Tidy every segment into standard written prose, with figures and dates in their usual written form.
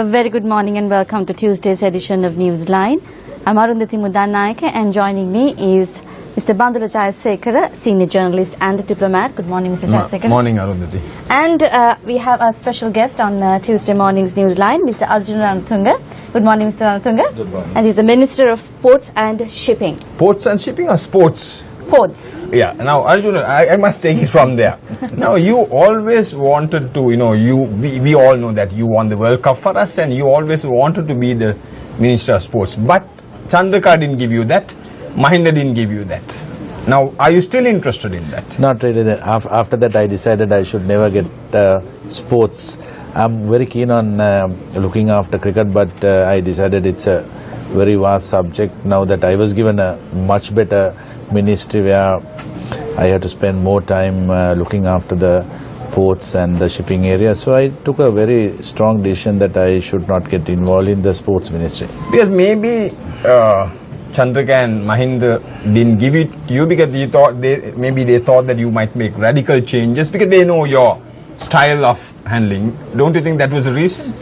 A very good morning and welcome to Tuesday's edition of Newsline. I'm Arundhati Mudanayake and joining me is Mr. Bandula Jayasekara, senior journalist and diplomat. Good morning, Mr. Jayasekara. Morning, Arundhati. And we have our special guest on Tuesday morning's Newsline, Mr. Arjuna Ranatunga. Good morning, Mr. Ranatunga. Good morning. And he's the Minister of Ports and Shipping. Ports and shipping or sports? Ports. Yeah. Now, Arjuna, I must take it from there. Now, you always wanted to, we all know that you won the World Cup for us and you always wanted to be the Minister of Sports. But Chandrika didn't give you that. Mahinda didn't give you that. Now, are you still interested in that? Not really. After that, I decided I should never get sports. I'm very keen on looking after cricket, but I decided it's a very vast subject. Now that I was given a much better ministry where I had to spend more time looking after the ports and the shipping area, so I took a very strong decision that I should not get involved in the sports ministry. Because maybe Chandrika and Mahinda didn't give it to you because they thought that you might make radical changes because they know your style of handling. Don't you think that was the reason?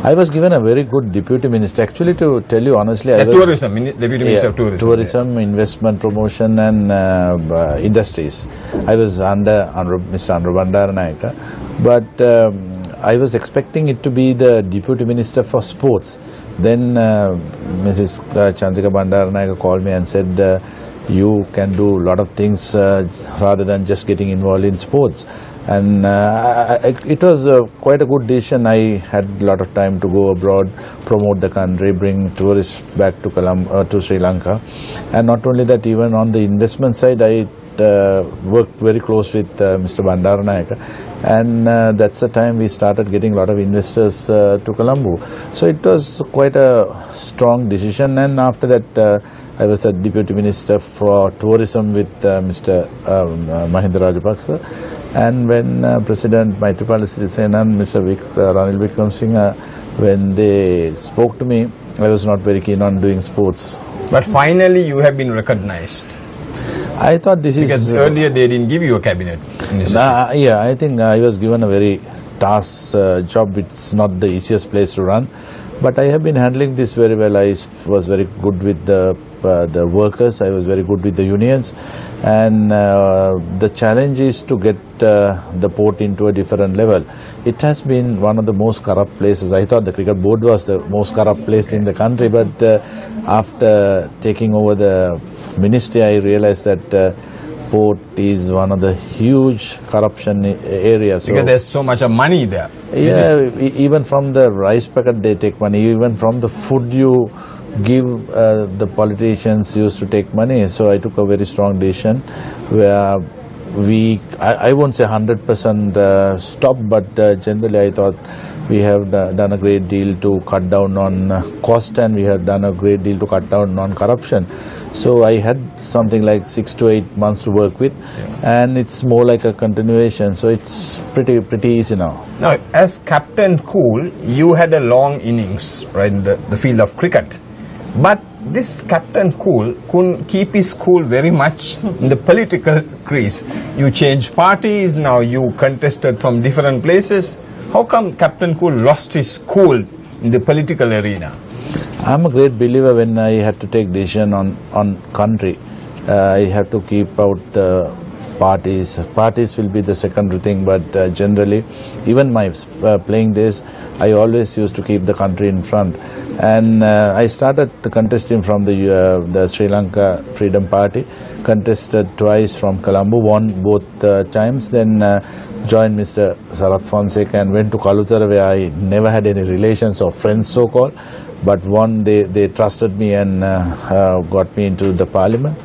I was given a very good deputy minister. Actually, to tell you honestly, Deputy Minister of Tourism. Tourism, investment promotion and industries. I was under Mr. Andrew Bandaranayake, but I was expecting it to be the deputy minister for sports. Then Mrs. Chandrika Bandaranayake called me and said, you can do a lot of things rather than just getting involved in sports. And it was quite a good decision. I had a lot of time to go abroad, promote the country, bring tourists back to Sri Lanka. And not only that, even on the investment side, I worked very close with Mr. Bandaranayake. And that's the time we started getting a lot of investors to Colombo. So it was quite a strong decision. And after that, I was the Deputy Minister for Tourism with Mr. Mahinda Rajapaksa. And when President Maithripala Sirisena and Mr. Ranil Wickremesinghe, when they spoke to me, I was not very keen on doing sports. But finally you have been recognized. I thought this because earlier they didn't give you a cabinet ministry. Yeah, I think I was given a very task job. It's not the easiest place to run. But I have been handling this very well. I was very good with the workers. I was very good with the unions. And the challenge is to get the port into a different level. It has been one of the most corrupt places. I thought the cricket board was the most corrupt place in the country. But after taking over the ministry, I realized that port is one of the huge corruption areas. Because there's so much of money there. Yeah, even from the rice packet they take money. Even from the food you give, the politicians used to take money. So I took a very strong decision where I won't say 100% stop, but generally I thought we have done a great deal to cut down on cost, and we have done a great deal to cut down on corruption. So I had something like 6 to 8 months to work with, and it's more like a continuation. So it's pretty easy now. Now, as Captain Cool, you had a long innings right in the field of cricket. But this Captain Cool couldn't keep his cool very much in the political crease. You changed parties, now you contested from different places. How come Captain Cool lost his cool in the political arena? I'm a great believer when I had to take decision on country. I have to keep out the parties. Parties will be the secondary thing, but generally, even my playing days, I always used to keep the country in front. And I started contesting from the Sri Lanka Freedom Party, contested twice from Colombo, won both times, then joined Mr. Sarath Fonseca and went to Kalutara, where I never had any relations or friends so-called, but they trusted me and got me into the parliament.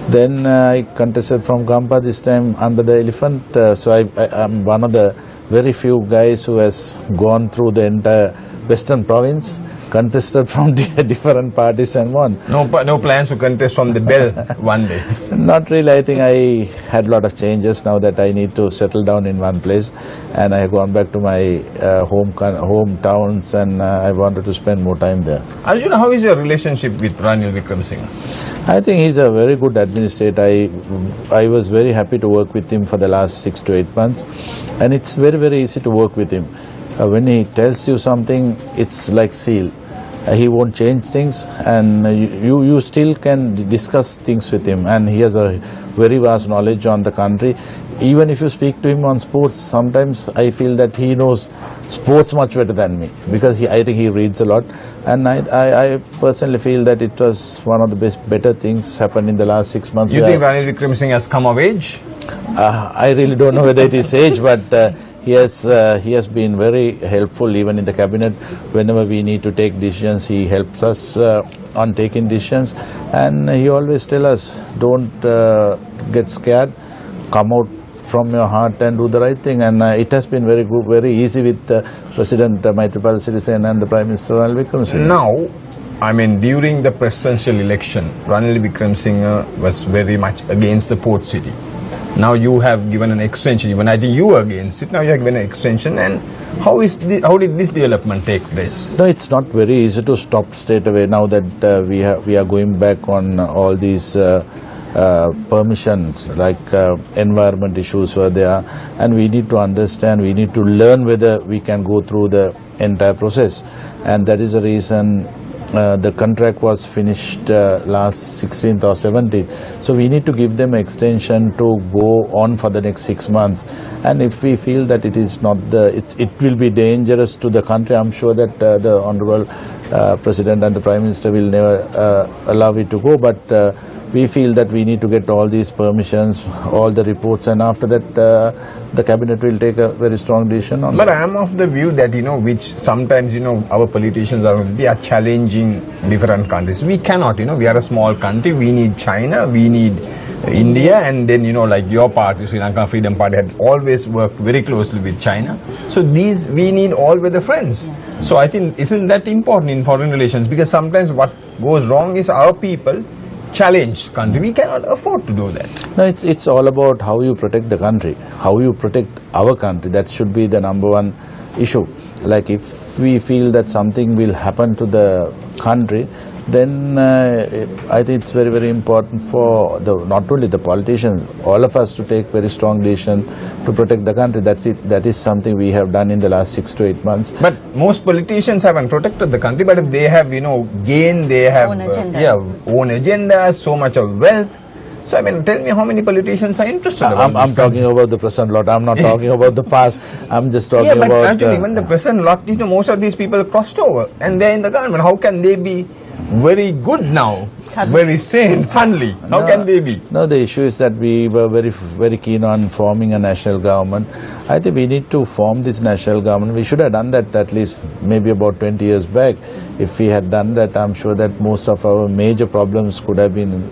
Then I contested from Gampa, this time under the elephant. So I'm one of the very few guys who has gone through the entire Western province, contested from different parties and won. No plans to contest from the bell one day? Not really. I think I had a lot of changes now that I need to settle down in one place, and I have gone back to my hometowns, and I wanted to spend more time there. Arjuna, how is your relationship with Ranil Wickremesinghe? I think he's a very good administrator. I was very happy to work with him for the last 6 to 8 months, and it's very easy to work with him. when he tells you something, it's like seal. He won't change things, and you still can discuss things with him, and he has a very vast knowledge on the country. Even if you speak to him on sports, sometimes I feel that he knows sports much better than me, because I think he reads a lot, and I personally feel that it was one of the better things happened in the last 6 months. You think Ranil Wickremesinghe has come of age? I really don't know whether it is age, but he has been very helpful even in the cabinet. Whenever we need to take decisions, he helps us on taking decisions, and he always tells us, don't get scared, come out from your heart and do the right thing. And it has been very good, very easy with President Maithripala Sirisena and the Prime Minister Ranil Wickremesinghe. Now, I mean, during the presidential election, Ranil Wickremesinghe was very much against the port city. Now you have given an extension. Even I think you were against it. Now you have given an extension. And how did this development take place? No, it's not very easy to stop straight away. Now that we are going back on all these permissions, like environment issues were there, and we need to understand, we need to learn whether we can go through the entire process, and that is the reason the contract was finished last 16th or 17th. So we need to give them extension to go on for the next 6 months. And if we feel that it is not it will be dangerous to the country, I'm sure that the Honorable President and the Prime Minister will never allow it to go. But we feel that we need to get all these permissions, all the reports, and after that the cabinet will take a very strong decision on But that. I am of the view that, which sometimes, our politicians they are challenging different countries. We cannot, we are a small country. We need China, we need India, and then, like your party, Sri Lanka Freedom Party, had always worked very closely with China. So we need all weather friends. So I think, isn't that important in foreign relations? Because sometimes what goes wrong is our people challenge country. We cannot afford to do that. No, it's all about how you protect the country, how you protect our country. That should be the number one issue. Like if we feel that something will happen to the country, then I think it's very, very important for not only the politicians, all of us to take very strong decision to protect the country. That is something we have done in the last 6 to 8 months. But most politicians haven't protected the country, but they have, gained, they have own agendas. Own agendas, so much of wealth. So, I mean, tell me how many politicians are interested about I'm talking about the present lot. I'm not talking about the past. I'm just talking about... Yeah, but actually, even the present lot, most of these people crossed over and they're in the government. How can they be very good now, very sane, suddenly? How can they be? No, the issue is that we were very, very keen on forming a national government. I think we need to form this national government. We should have done that at least maybe about 20 years back. If we had done that, I'm sure that most of our major problems could have been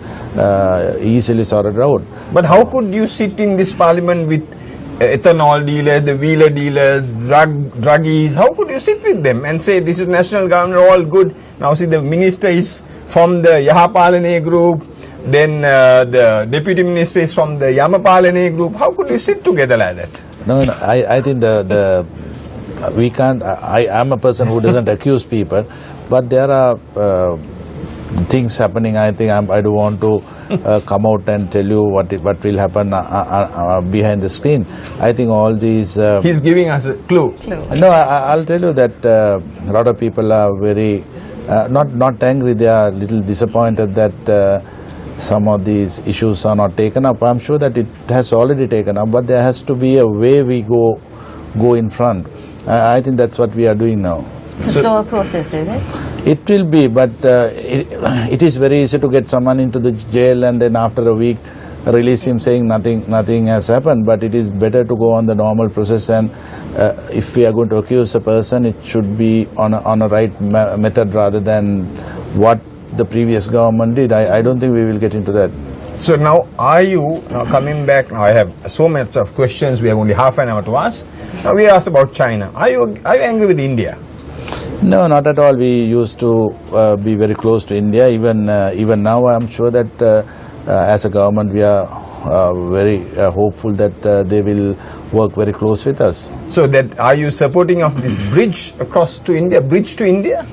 easily sorted out. But how could you sit in this parliament with ethanol dealers, the wheeler dealers, druggies? How could you sit with them and say this is national government, all good? Now see, the minister is from the Yahapalane group, then the deputy minister is from the Yamapalane group. How could you sit together like that? No, I think we can't. I am a person who doesn't accuse people, but there are things happening. I think I don't want to come out and tell you what will happen behind the screen. I think all these... He's giving us a clue. No, I'll tell you that a lot of people are very, not angry, they are a little disappointed that some of these issues are not taken up. I'm sure that it has already taken up, but there has to be a way we go in front. I think that's what we are doing now. It's a slower process, is it? It will be, but it is very easy to get someone into the jail and then after a week release him saying nothing has happened. But it is better to go on the normal process, and if we are going to accuse a person, it should be on a right method rather than what the previous government did. I don't think we will get into that. So now, coming back, now I have so much of questions, we have only half an hour to ask. Now we asked about China. Are you angry with India? No, not at all. We used to be very close to India. Even now, I'm sure that as a government, we are very hopeful that they will work very close with us. So that are you supporting of this bridge across to India, bridge to India?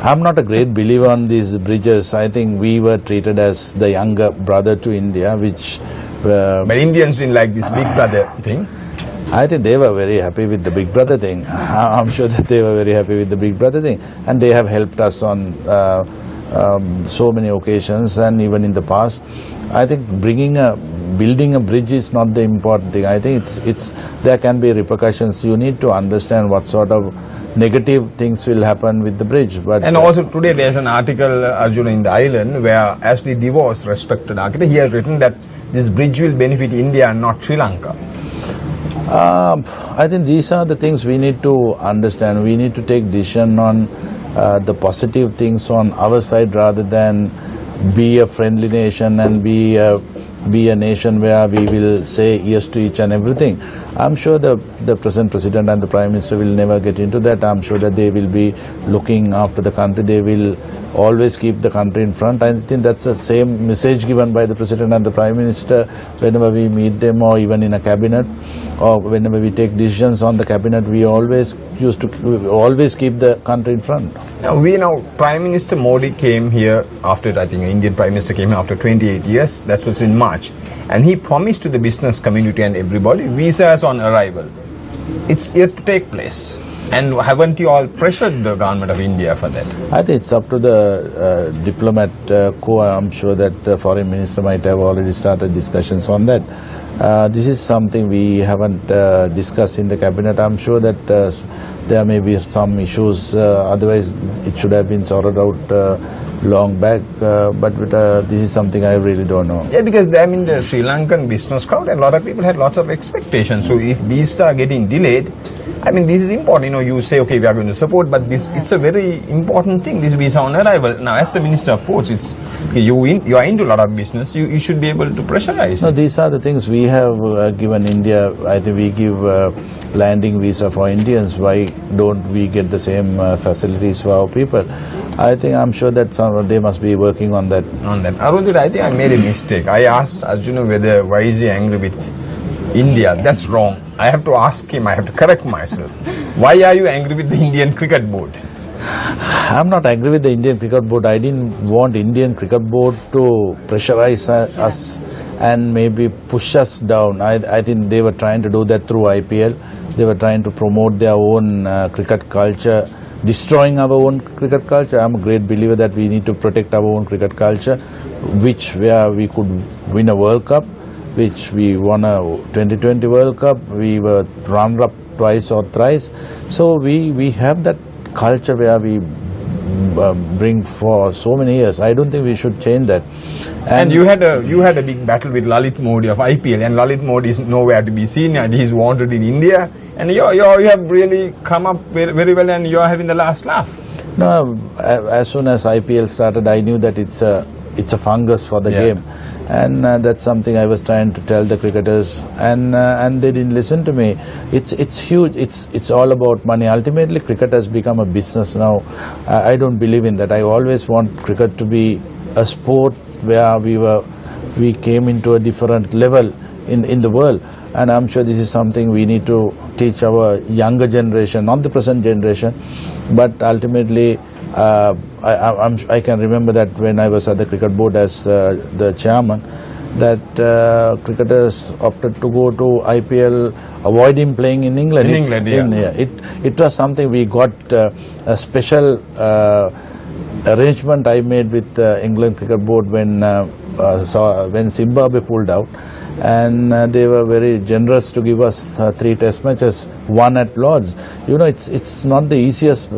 I'm not a great believer on these bridges. I think we were treated as the younger brother to India, which... but Indians didn't like this big brother thing. I think they were very happy with the Big Brother thing. I'm sure that they were very happy with the Big Brother thing, and they have helped us on so many occasions, and even in the past. I think building a bridge is not the important thing. I think there can be repercussions. You need to understand what sort of negative things will happen with the bridge. But and also today there's an article, Arjuna, in the Island, where Ashley DeVos, respected architect, he has written that this bridge will benefit India and not Sri Lanka. I think these are the things we need to understand. We need to take decision on the positive things on our side rather than be a friendly nation and be a nation where we will say yes to each and everything. I'm sure the present president and the prime minister will never get into that. I'm sure that they will be looking after the country. They will always keep the country in front. I think that's the same message given by the president and the prime minister whenever we meet them, or even in a cabinet, or whenever we take decisions on the cabinet. We always keep the country in front. Now Prime Minister Modi came here after, I think, Indian Prime Minister came here after 28 years. That was in March, and he promised to the business community and everybody visas on arrival. It's yet to take place. And haven't you all pressured the government of India for that? I think it's up to the diplomat corps. I'm sure that the foreign minister might have already started discussions on that. This is something we haven't discussed in the cabinet. I'm sure that there may be some issues, otherwise it should have been sorted out long back, but this is something I really don't know. Yeah, because the Sri Lankan business crowd, a lot of people had lots of expectations. So if these are getting delayed, this is important. You say, okay, we are going to support, but it's a very important thing, this visa on arrival. Now, as the Minister of Ports, you are into a lot of business, you should be able to pressurize. No, these are the things we have given India. I think we give landing visa for Indians. Why don't we get the same facilities for our people? I'm sure that they must be working on that. Arundhati, I think I made a mistake. I asked Arjuna why is he angry with India. That's wrong. I have to ask him, I have to correct myself. Why are you angry with the Indian Cricket Board? I'm not angry with the Indian Cricket Board. I didn't want Indian Cricket Board to pressurize us and maybe push us down. I think they were trying to do that through IPL. They were trying to promote their own cricket culture, destroying our own cricket culture. I'm a great believer that we need to protect our own cricket culture, where we could win a World Cup, which we won a 2020 World Cup. We were runner-up twice or thrice. So we have that culture where we bring for so many years. I don't think we should change that. And you had a big battle with Lalit Modi of IPL, and Lalit Modi is nowhere to be seen, and he's wanted in India. And you have really come up very, very well, and you are having the last laugh. No, as soon as IPL started, I knew that it's a fungus for the game, and that's something I was trying to tell the cricketers, and they didn't listen to me. It's huge. It's all about money. Ultimately, cricket has become a business now. I don't believe in that. I always want cricket to be a sport where we came into a different level in the world, and I'm sure this is something we need to teach our younger generation, not the present generation, but ultimately. I can remember that when I was at the cricket board as the chairman, that cricketers opted to go to IPL, avoiding playing in England. It was something we got a special arrangement I made with England Cricket Board when Zimbabwe pulled out, and they were very generous to give us 3 test matches, 1 at Lords. It's not the easiest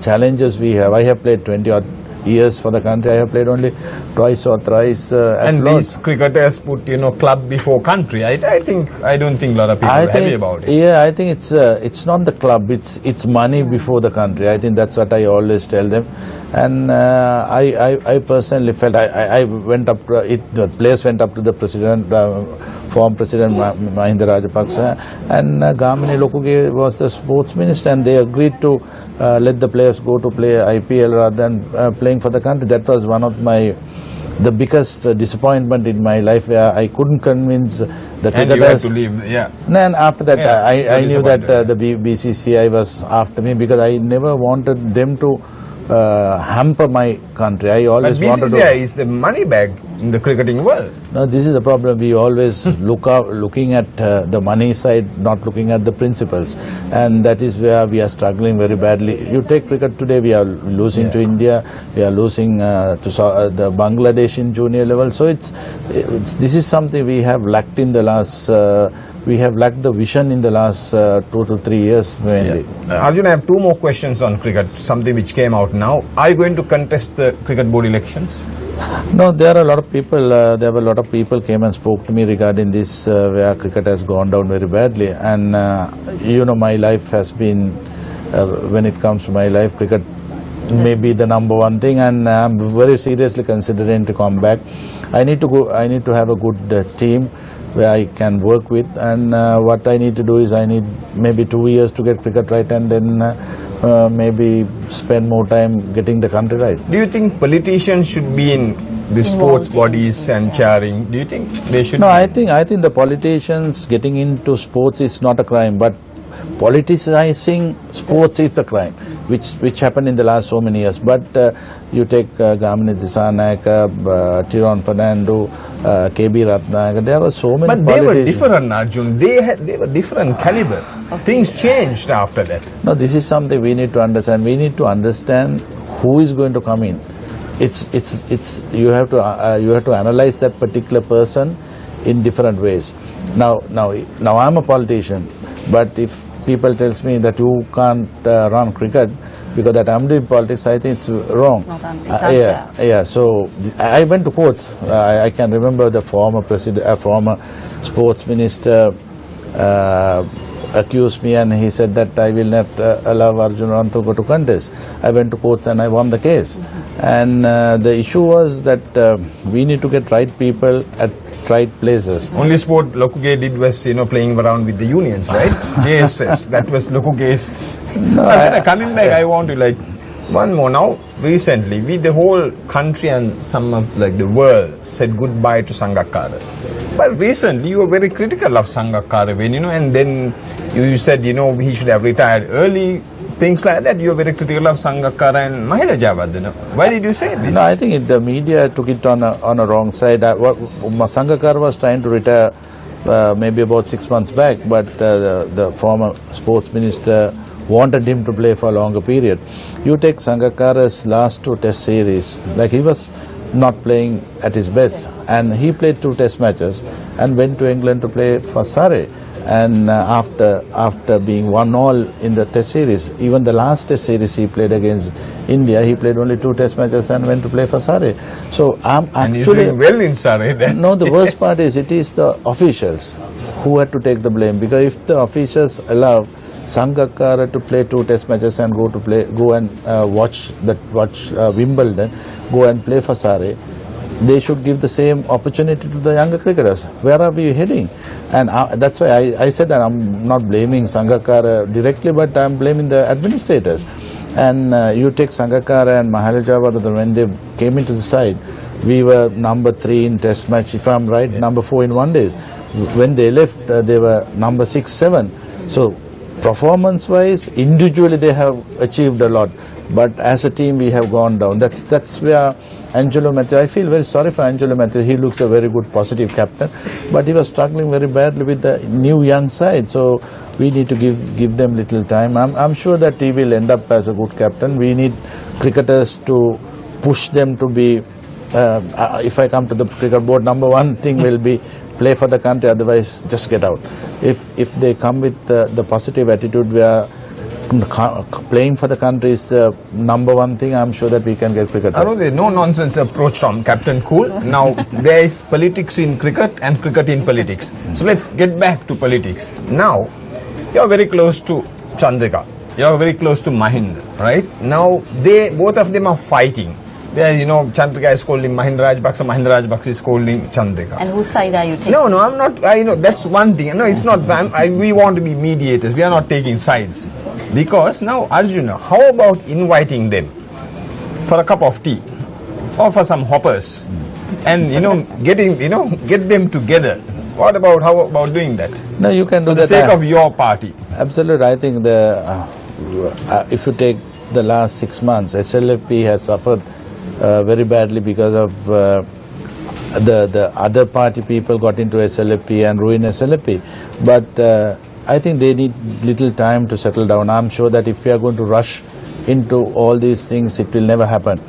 challenges we have. I have played 20 odd years for the country. I have played only twice or thrice at and Lords. These cricketers put club before country. I don't think a lot of people are happy about it. Yeah, I think it's not the club. It's money before the country. I think that's what I always tell them. And I personally felt I went up. The players went up to the president, former president Mahinda Rajapaksa, and Gamini Lokuge was the sports minister, and they agreed to let the players go to play IPL rather than playing for the country. That was one of the biggest disappointment in my life, where I couldn't convince the cricketers. And you had to leave, yeah. And after that, I knew that the BCCI was after me, because I never wanted them to hamper my country. I always wanted to. BCCI is the money bag in the cricketing world. No, this is the problem. We always looking at the money side, not looking at the principles, and that is where we are struggling very badly. You take cricket today, we are losing to India, we are losing to the Bangladesh in junior level. So this is something we have lacked in the last. We have lacked the vision in the last 2 to 3 years mainly. Arjun, I have 2 more questions on cricket, something which came out now. Are you going to contest the cricket board elections? No, there are a lot of people. There were a lot of people came and spoke to me regarding this, where cricket has gone down very badly. And you know, my life has been, when it comes to my life, cricket may be the #1 thing, and I'm very seriously considering to come back. I need to go. I need to have a good team where I can work with, and what I need to do is I need maybe 2 years to get cricket right, and then maybe spend more time getting the country right. Do you think politicians should be in the sports bodies and chairing? Do you think they should? No, I think the politicians getting into sports is not a crime, but politicizing sports is a crime, which happened in the last so many years. But you take Gamini Dissanayaka, Tiron Fernando, KB Ratnayaka, there were so many. But they were different, Arjun. They were different caliber. Things changed after that. No, this is something we need to understand. We need to understand who is going to come in. You have to analyze that particular person in different ways. Now I'm a politician, but if people tells me that you can't run cricket because that I'm doing politics, I think it's wrong. It's not unfair. Yeah. So I went to courts. I can remember the former former sports minister accused me, and he said that I will not allow Arjun Ram to go to contest. I went to courts and I won the case. And the issue was that we need to get right people at right places. Only sport Lokuge did was, playing around with the unions, right? Yes, that was Lokuge's. No, coming back, I want to one more now. Recently, the whole country and some of the world said goodbye to Sangakkara. But recently, you were very critical of Sangakkara, and then you said, he should have retired early. Things like that. You were very critical of Sangakkara and Mahela Jayawardena. Why did you say this? No, I think the media took it on a wrong side. Sangakkara was trying to retire maybe about 6 months back, but the former sports minister wanted him to play for a longer period. You take Sangakkara's last 2 test series, he was not playing at his best, and he played 2 test matches and went to England to play for Surrey. And after being 1-1 in the test series, even the last test series he played against India, he played only 2 test matches and went to play for Surrey. So I'm actually... And he's doing well in Surrey then. No, the worst part is it is the officials who had to take the blame, because if the officials allow Sangakkara to play 2 test matches and go and watch Wimbledon, go and play for Surrey, they should give the same opportunity to the younger cricketers. Where are we heading? And that's why I said that I'm not blaming Sangakkara directly, but I'm blaming the administrators. And you take Sangakkara and Mahela Jayawardena, when they came into the side, we were #3 in test match, if I'm right, #4 in one days. When they left, they were #6, 7. So performance-wise, individually they have achieved a lot, but as a team we have gone down. That's where Angelo Matthew, I feel very sorry for Angelo Matthew. He looks a very good, positive captain, but he was struggling very badly with the new young side. So we need to give them little time. I'm sure that he will end up as a good captain. We need cricketers to push them to be. If I come to the cricket board, #1 thing will be play for the country. Otherwise, just get out. If they come with the positive attitude where playing for the country is the #1 thing, I'm sure that we can get cricket. I know there's no nonsense approach from Captain Cool. Now there is politics in cricket and cricket in politics. So let's get back to politics. Now you're very close to Chandrika. You're very close to Mahinda, right? Now both of them are fighting. There, Chandrika is scolding Mahinda Rajapaksa is scolding Chandrika. And whose side are you taking? No, I'm not. That's one thing. No, it's not. We want to be mediators. We are not taking sides. Because now, Arjuna, how about inviting them for a cup of tea or for some hoppers, and get them together? How about doing that? No, you can do for that for the sake of your party. Absolutely, I think if you take the last 6 months, SLFP has suffered very badly because of the other party people got into SLFP and ruined SLFP. But I think they need little time to settle down. I'm sure that if we are going to rush into all these things, it will never happen.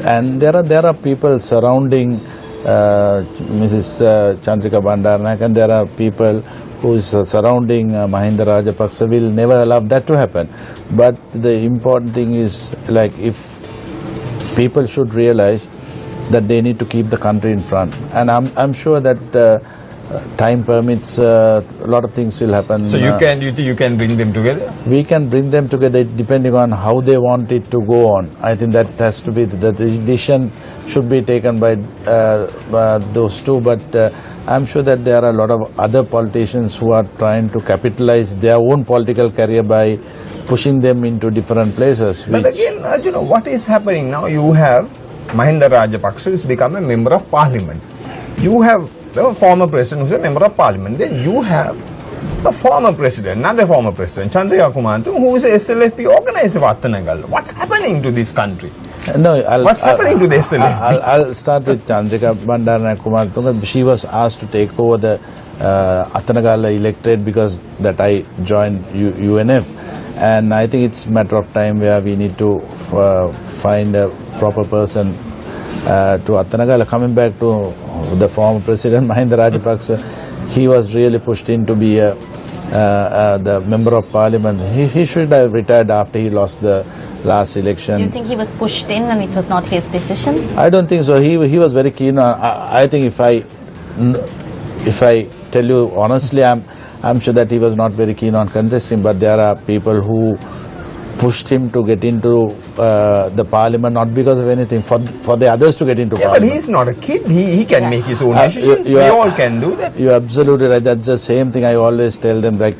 And there are people surrounding Mrs. Chandrika Bandaranaike, and there are people who is surrounding Mahinda Rajapaksa will never allow that to happen. But the important thing is, like, if people should realize that they need to keep the country in front, and I'm sure that time permits, a lot of things will happen. So you can bring them together? We can bring them together depending on how they want it to go on. I think that has to be, the decision should be taken by those two, but I'm sure that there are a lot of other politicians who are trying to capitalize their own political career by pushing them into different places. But again, Arjuna, what is happening now? You have Mahinda Rajapaksa has become a member of parliament. You have the former president who is a member of parliament. Then you have a former president, another former president, Chandrika Kumanthung, who is a SLFP organizer of Atanagal. What's happening to this country? No, what's happening to the SLFP? I'll start with Chandrika Bandaranaike Kumanthung. She was asked to take over the Atanagal electorate because that I joined UNF. And I think it's a matter of time where we need to find a proper person to Atanagal. Coming back to the former president Mahinda Rajapaksa, he was really pushed in to be the member of parliament. He should have retired after he lost the last election. Do you think he was pushed in and it was not his decision? I don't think so. He was very keen on. I think if I tell you honestly, I'm sure that he was not very keen on contesting, but there are people who pushed him to get into the parliament, not because of anything, for the others to get into parliament. But he's not a kid. He can make his own decisions. We all can do that. You're absolutely right. That's the same thing I always tell them. Like,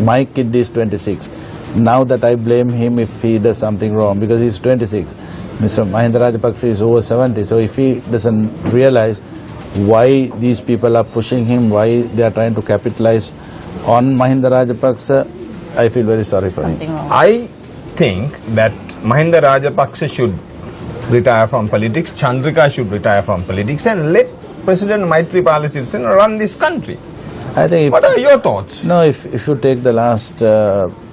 my kid is 26. Now that I blame him if he does something wrong, because he's 26. Mr. Mahinda Rajapaksa is over 70. So if he doesn't realize why these people are pushing him, why they are trying to capitalize on Mahinda Rajapaksa, I feel very sorry for him. I think that Mahinda Rajapaksa should retire from politics, Chandrika should retire from politics, and let President Maithripala Sirisena run this country. I think. What are your thoughts? No, if you take the last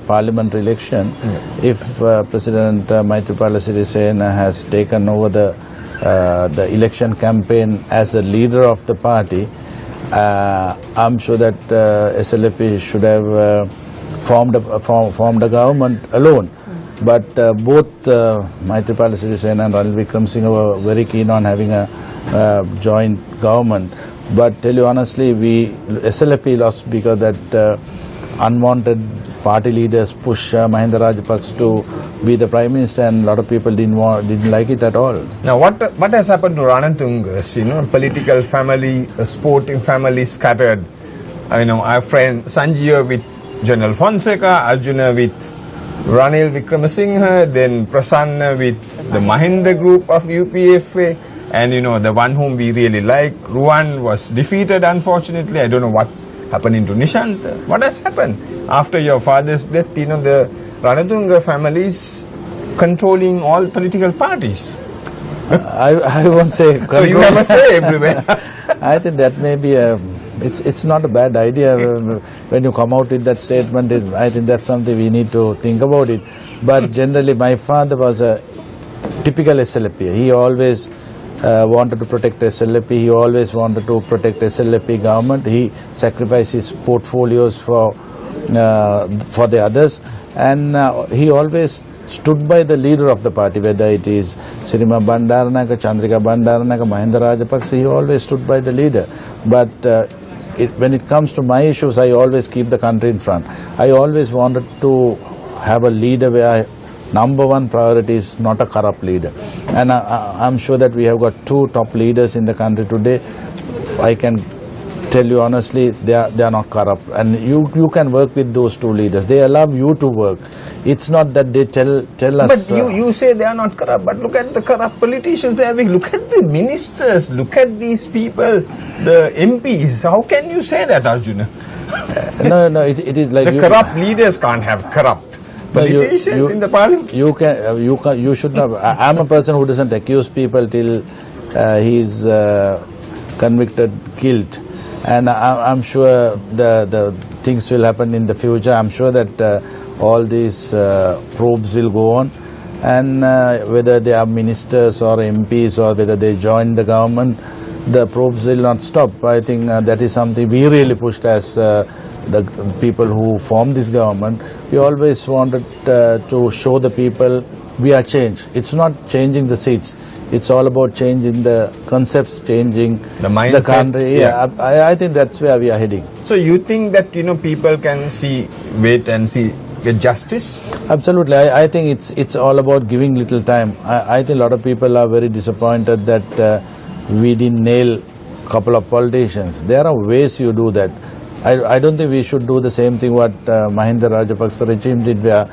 parliament election, if President Maithripala Sirisena has taken over the election campaign as the leader of the party, I'm sure that SLFP should have formed a government alone. But both Maithripala Sirisena and Ranil Wickremesinghe were very keen on having a joint government. But tell you honestly, SLFP lost because that unwanted party leaders push Mahinda Rajapaksa to be the Prime Minister, and a lot of people didn't like it at all. Now, what has happened to Ranatunga's, political family, sporting family scattered? Our friend Sanjeev with General Fonseca, Arjuna with Ranil Wickremesinghe, then Prasanna with the Mahinda group of UPFA, and the one whom we really like, Ruwan, was defeated unfortunately. I don't know what's happening to Nishant. What has happened? After your father's death, the Ranatunga family is controlling all political parties. I won't say. So you have a say everywhere. I think that may be it's not a bad idea when you come out with that statement. I think that's something we need to think about it. But generally, my father was a typical SLFP. He always wanted to protect SLFP. He always wanted to protect SLFP government. He sacrificed his portfolios for the others, and he always stood by the leader of the party, whether it is Sirima Bandaranaike, Chandrika Bandaranaike, Mahinda Rajapaksa. He always stood by the leader. But when it comes to my issues, I always keep the country in front. I always wanted to have a leader where number one priority is not a corrupt leader. And I'm sure that we have got two top leaders in the country today. I can tell you honestly, they are not corrupt, and you can work with those two leaders. They allow you to work. It's not that they tell us. But you say they are not corrupt, but look at the corrupt politicians they are having. Look at the ministers. Look at these people, the MPs. How can you say that, Arjuna? No, it is like the corrupt leaders can't have corrupt politicians in the parliament. You should not. I'm a person who doesn't accuse people till he's convicted, guilt, and I'm sure the things will happen in the future. I'm sure that all these probes will go on, and whether they are ministers or MPs or whether they join the government, the probes will not stop. I think that is something we really pushed as the people who formed this government. We always wanted to show the people we are changed. It's not changing the seats. It's all about changing the concepts, changing the mindset. The country. Yeah, I think that's where we are heading. So you think that people can wait and see get justice? Absolutely. I think it's all about giving little time. I think a lot of people are very disappointed that we didn't nail a couple of politicians. There are ways you do that. I don't think we should do the same thing what Mahinda Rajapaksa regime did, where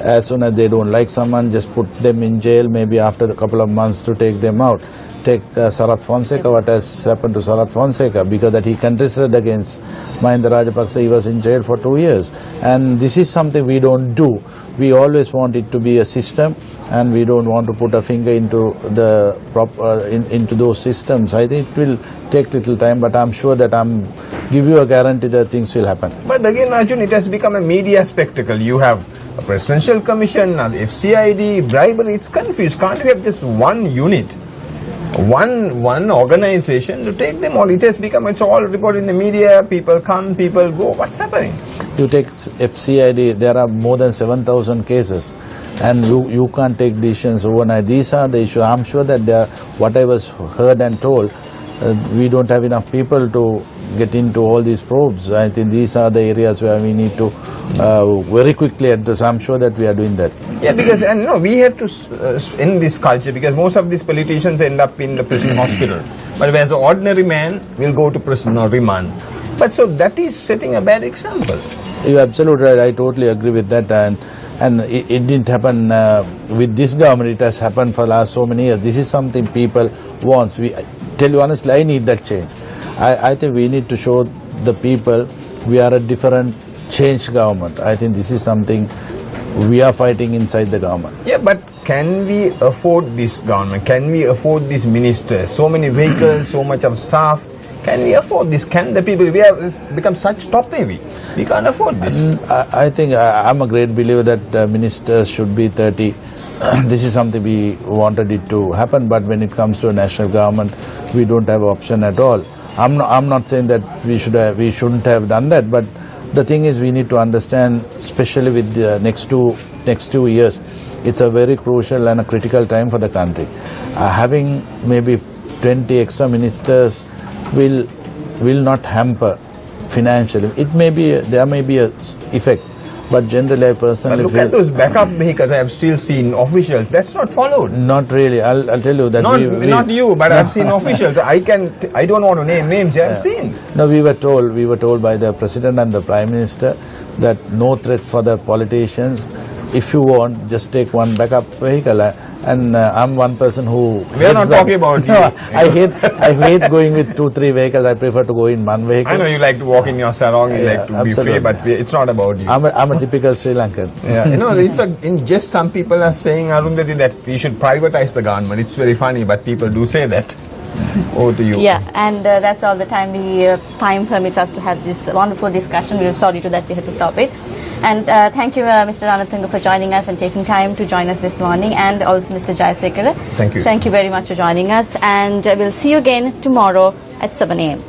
as soon as they don't like someone, just put them in jail, maybe after a couple of months to take them out. Take Sarath Fonseca, what has happened to Sarath Fonseca, because that he contested against Mahinda Rajapaksa, he was in jail for 2 years. And this is something we don't do. We always want it to be a system, and we don't want to put a finger into the into those systems. I think it will take little time, but I'm sure that give you a guarantee that things will happen. But again, Arjun, it has become a media spectacle. You have a presidential commission, the FCID, bribery. It's confused. Can't we have just one unit, one organization to take them all? It has become, it's all reported in the media. People come, people go. What's happening? You take FCID, there are more than 7,000 cases. And you can't take decisions overnight. These are the issues. I'm sure that what I was heard and told, we don't have enough people to get into all these probes. I think these are the areas where we need to very quickly address. I'm sure that we are doing that. Yeah, because we have to end this culture, because most of these politicians end up in the prison hospital. But whereas an ordinary man will go to prison or remand. But so that is setting a bad example. You're absolutely right. I totally agree with that. And it didn't happen with this government. It has happened for the last so many years. This is something people want. Tell you honestly, I need that change. I think we need to show the people we are a different change government. I think this is something we are fighting inside the government. Yeah, but can we afford this government? Can we afford these ministers? So many vehicles, so much of staff. Can we afford this? Can the people, we have become such top heavy. We can't afford this. I think I'm a great believer that ministers should be 30. This is something we wanted it to happen, but when it comes to a national government, we don't have option at all. I'm not saying that we shouldn't have done that, but the thing is we need to understand, especially with the next two years, it's a very crucial and a critical time for the country. Having maybe 20 extra ministers will not hamper financially. There may be a effect, but generally I personally look at those backup vehicles. I have still seen officials. That's not followed. Not really. I'll tell you that. Not you, but I've seen officials. I don't want to name names. I've seen. No, we were told by the president and the prime minister that no threat for the politicians. If you want, just take one backup vehicle. And I'm one person who... We are not talking about you. No, I hate going with 2-3 vehicles. I prefer to go in one vehicle. I know you like to walk in your sarong, you like to be free, but it's not about you. I'm a typical Sri Lankan. Yeah, in fact, just some people are saying, Arundhati, that we should privatize the government. It's very funny, but people do say that. Over to you. Yeah, and that's all the time time permits us to have this wonderful discussion. We're sorry to that we had to stop it. And thank you, Mr. Ranatunga, for joining us and taking time to join us this morning, and also Mr. Jayasekara. Thank you. Thank you very much for joining us, and we'll see you again tomorrow at 7 a.m.